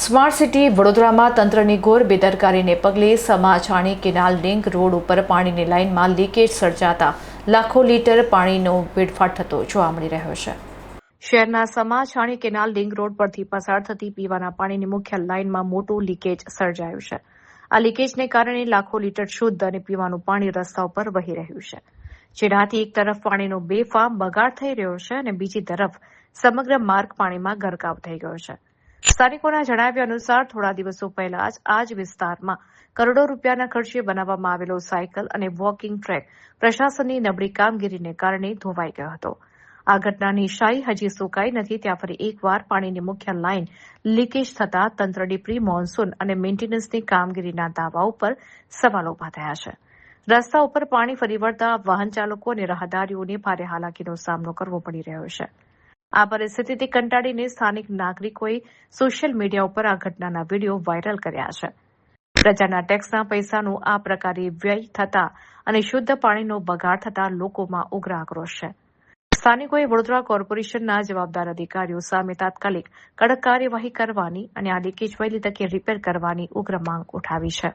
Smart city વડોદરામાં તંત્રની ઘોર બેદરકારીને પગલે સમાછાણી કેનાલ લિંક રોડ ઉપર પાણીની લાઇનમાં લીકેજ સર્જાતા લાખો લીટર પાણીનો વેડફાટ થતો જોવા મળી રહ્યો છે। શહેરના સમાછાણી કેનાલ લિંક રોડ પરથી પસાર થતી પીવાના પાણીની મુખ્ય લાઇનમાં મોટું લીકેજ સર્જાયું છે। આ લીકેજને કારણે લાખો લીટર શુદ્ધ અને પીવાનું પાણી રસ્તા ઉપર વહી રહ્યું છે, જેનાથી એક તરફ પાણીનો બેફામ બગાડ થઈ રહ્યો છે અને બીજી તરફ સમગ્ર માર્ગ પાણીમાં ગરકાવ થઈ ગયો છે। સ્થાનિકોના જણાવ્યા અનુસાર થોડા દિવસો પહેલા જ આ જ વિસ્તારમાં કરોડો રૂપિયાના ખર્ચે બનાવવામાં આવેલો સાયકલ અને વોકિંગ ટ્રેક પ્રશાસનની નબળી કામગીરીને કારણે ધોવાઈ ગયો હતો। આ ઘટનાની શાઈ હજી સુકાઈ નથી ત્યાં ફરી એકવાર પાણીની મુખ્ય લાઇન લીકેજ થતાં તંત્રની પ્રી મોન્સૂન અને મેન્ટેનન્સની કામગીરીના દાવા ઉપર સવાલો ઉભા થયા છે। રસ્તા ઉપર પાણી ફરી વળતા વાહન ચાલકો અને રાહદારીઓને ભારે હાલાકીનો સામનો કરવો પડી રહ્યો છે। આ પરિસ્થિતિથી કંટાળીને સ્થાનિક નાગરિકોએ સોશિયલ મીડિયા ઉપર આ ઘટનાના વિડીયો વાયરલ કર્યા છે। પ્રજાના ટેક્સના પૈસાનો આ પ્રકારે વ્યય થતા અને શુદ્ધ પાણીનો બગાડ થતા લોકોમાં ઉગ્ર આક્રોશ છે। સ્થાનિકોએ વડોદરા કોર્પોરેશનના જવાબદાર અધિકારીઓ સામે તાત્કાલિક કડક કાર્યવાહી કરવાની અને આ લીકેજ વહેલી તકે રિપેર કરવાની ઉગ્ર માંગ ઉઠાવી છે।